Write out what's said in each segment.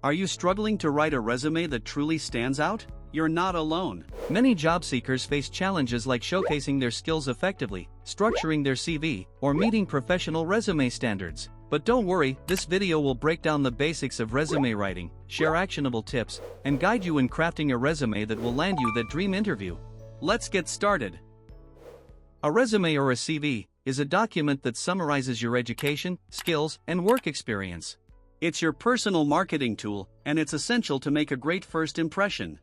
Are you struggling to write a resume that truly stands out? You're not alone. Many job seekers face challenges like showcasing their skills effectively, structuring their CV, or meeting professional resume standards. But don't worry, this video will break down the basics of resume writing, share actionable tips, and guide you in crafting a resume that will land you that dream interview. Let's get started. A resume or a CV is a document that summarizes your education, skills, and work experience. It's your personal marketing tool, and it's essential to make a great first impression.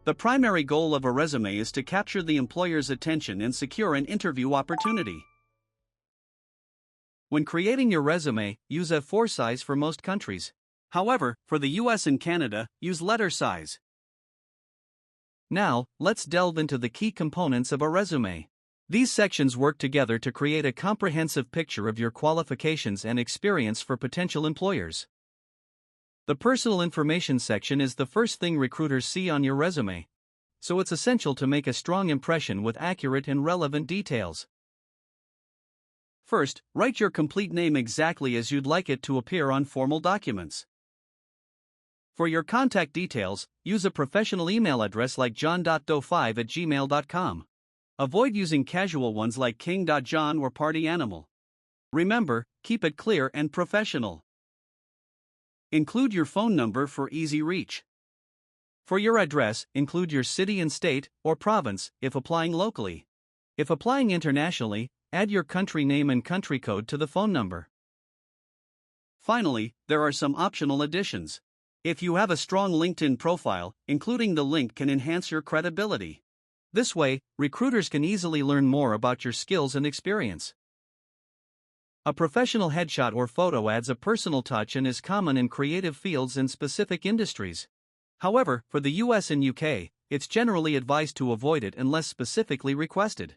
The primary goal of a resume is to capture the employer's attention and secure an interview opportunity. When creating your resume, use A4 size for most countries. However, for the US and Canada, use letter size. Now, let's delve into the key components of a resume. These sections work together to create a comprehensive picture of your qualifications and experience for potential employers. The personal information section is the first thing recruiters see on your resume, so it's essential to make a strong impression with accurate and relevant details. First, write your complete name exactly as you'd like it to appear on formal documents. For your contact details, use a professional email address like john.doe5@gmail.com. Avoid using casual ones like king.john or partyanimal. Remember, keep it clear and professional. Include your phone number for easy reach. For your address, include your city and state, or province, if applying locally. If applying internationally, add your country name and country code to the phone number. Finally, there are some optional additions. If you have a strong LinkedIn profile, including the link can enhance your credibility. This way, recruiters can easily learn more about your skills and experience. A professional headshot or photo adds a personal touch and is common in creative fields and specific industries. However, for the US and UK, it's generally advised to avoid it unless specifically requested.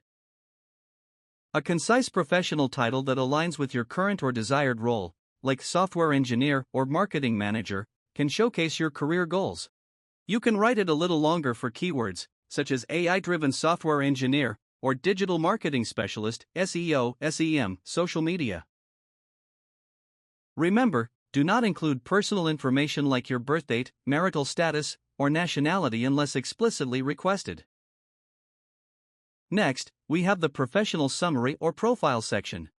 A concise professional title that aligns with your current or desired role, like software engineer or marketing manager, can showcase your career goals. You can write it a little longer for keywords, such as AI-driven software engineer, or digital marketing specialist, SEO, SEM, social media. Remember, do not include personal information like your birth date, marital status, or nationality unless explicitly requested. Next, we have the professional summary or profile section.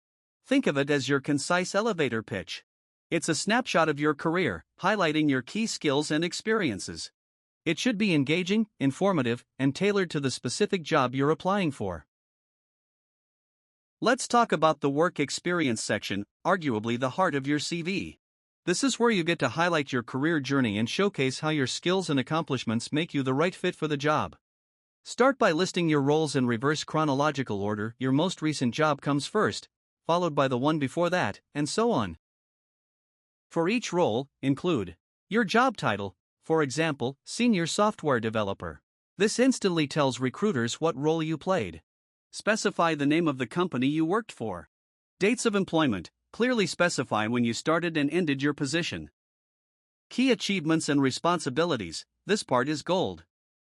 Think of it as your concise elevator pitch. It's a snapshot of your career, highlighting your key skills and experiences. It should be engaging, informative, and tailored to the specific job you're applying for. Let's talk about the work experience section, arguably the heart of your CV. This is where you get to highlight your career journey and showcase how your skills and accomplishments make you the right fit for the job. Start by listing your roles in reverse chronological order. Your most recent job comes first, followed by the one before that, and so on. For each role, include your job title. For example, senior software developer. This instantly tells recruiters what role you played. Specify the name of the company you worked for. Dates of employment. Clearly specify when you started and ended your position. Key achievements and responsibilities. This part is gold.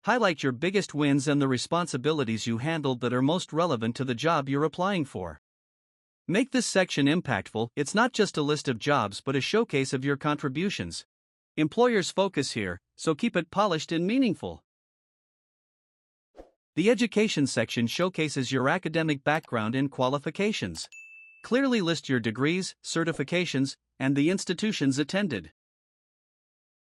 Highlight your biggest wins and the responsibilities you handled that are most relevant to the job you're applying for. Make this section impactful. It's not just a list of jobs but a showcase of your contributions. Employers focus here, so keep it polished and meaningful. The education section showcases your academic background and qualifications. Clearly list your degrees, certifications, and the institutions attended.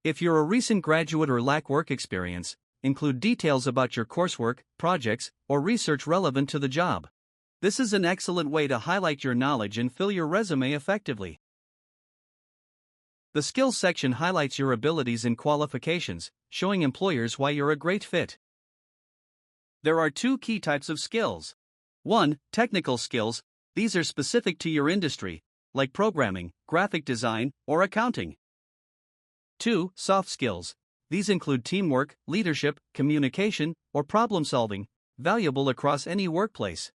If you're a recent graduate or lack work experience, include details about your coursework, projects, or research relevant to the job. This is an excellent way to highlight your knowledge and fill your resume effectively. The skills section highlights your abilities and qualifications, showing employers why you're a great fit. There are two key types of skills. 1. Technical skills. These are specific to your industry, like programming, graphic design, or accounting. 2. Soft skills. These include teamwork, leadership, communication, or problem solving, valuable across any workplace.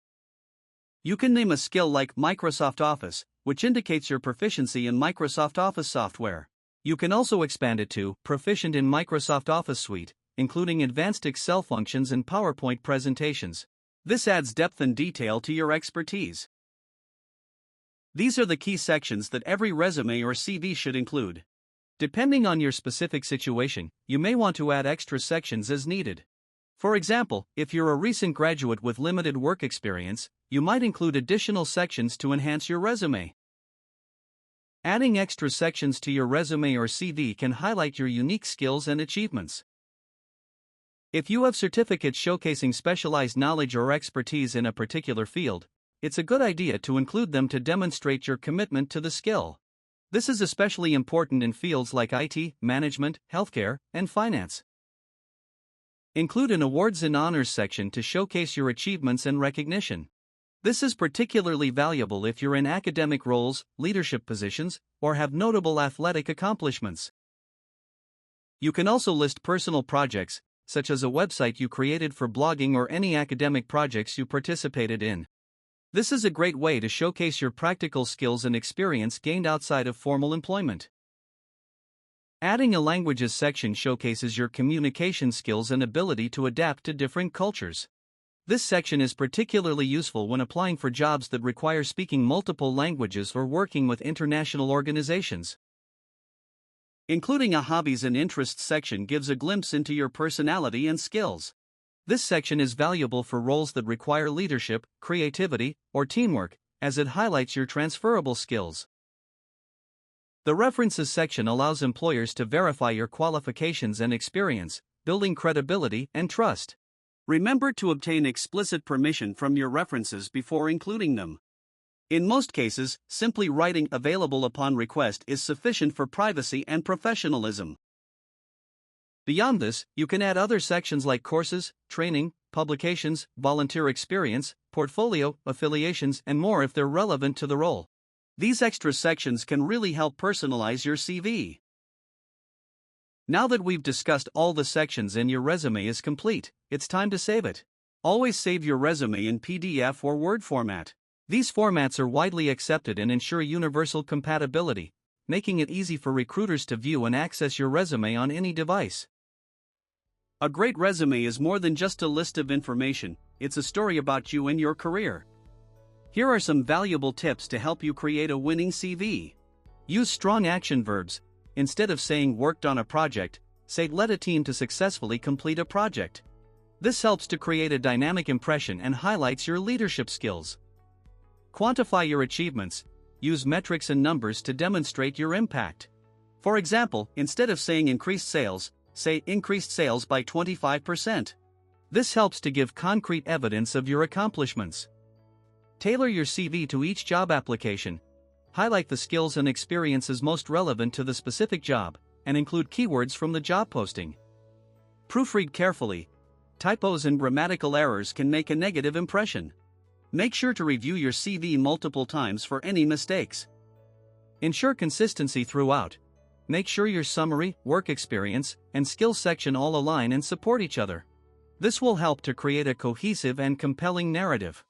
You can name a skill like Microsoft Office, which indicates your proficiency in Microsoft Office software. You can also expand it to proficient in Microsoft Office Suite, including advanced Excel functions and PowerPoint presentations. This adds depth and detail to your expertise. These are the key sections that every resume or CV should include. Depending on your specific situation, you may want to add extra sections as needed. For example, if you're a recent graduate with limited work experience, you might include additional sections to enhance your resume. Adding extra sections to your resume or CV can highlight your unique skills and achievements. If you have certificates showcasing specialized knowledge or expertise in a particular field, it's a good idea to include them to demonstrate your commitment to the skill. This is especially important in fields like IT, management, healthcare, and finance. Include an awards and honors section to showcase your achievements and recognition. This is particularly valuable if you're in academic roles, leadership positions, or have notable athletic accomplishments. You can also list personal projects, such as a website you created for blogging or any academic projects you participated in. This is a great way to showcase your practical skills and experience gained outside of formal employment. Adding a languages section showcases your communication skills and ability to adapt to different cultures. This section is particularly useful when applying for jobs that require speaking multiple languages or working with international organizations. Including a hobbies and interests section gives a glimpse into your personality and skills. This section is valuable for roles that require leadership, creativity, or teamwork, as it highlights your transferable skills. The references section allows employers to verify your qualifications and experience, building credibility and trust. Remember to obtain explicit permission from your references before including them. In most cases, simply writing "available upon request" is sufficient for privacy and professionalism. Beyond this, you can add other sections like courses, training, publications, volunteer experience, portfolio, affiliations, and more if they're relevant to the role. These extra sections can really help personalize your CV. Now that we've discussed all the sections and your resume is complete, it's time to save it. Always save your resume in PDF or Word format. These formats are widely accepted and ensure universal compatibility, making it easy for recruiters to view and access your resume on any device. A great resume is more than just a list of information, it's a story about you and your career. Here are some valuable tips to help you create a winning CV. Use strong action verbs. Instead of saying "worked on a project," say "led a team to successfully complete a project." This helps to create a dynamic impression and highlights your leadership skills. Quantify your achievements. Use metrics and numbers to demonstrate your impact. For example, instead of saying "increased sales," say "increased sales by 25%. This helps to give concrete evidence of your accomplishments. Tailor your CV to each job application. Highlight the skills and experiences most relevant to the specific job, and include keywords from the job posting. Proofread carefully. Typos and grammatical errors can make a negative impression. Make sure to review your CV multiple times for any mistakes. Ensure consistency throughout. Make sure your summary, work experience, and skills section all align and support each other. This will help to create a cohesive and compelling narrative.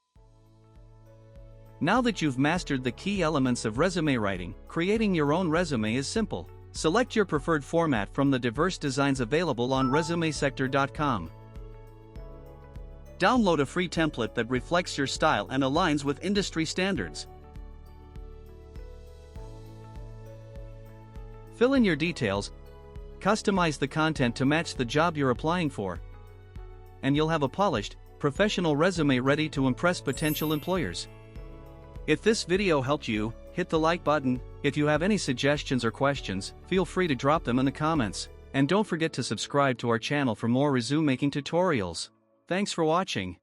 Now that you've mastered the key elements of resume writing, creating your own resume is simple. Select your preferred format from the diverse designs available on ResumeSector.com. Download a free template that reflects your style and aligns with industry standards. Fill in your details, customize the content to match the job you're applying for, and you'll have a polished, professional resume ready to impress potential employers. If this video helped you, hit the like button. If you have any suggestions or questions, feel free to drop them in the comments. And don't forget to subscribe to our channel for more resume making tutorials. Thanks for watching.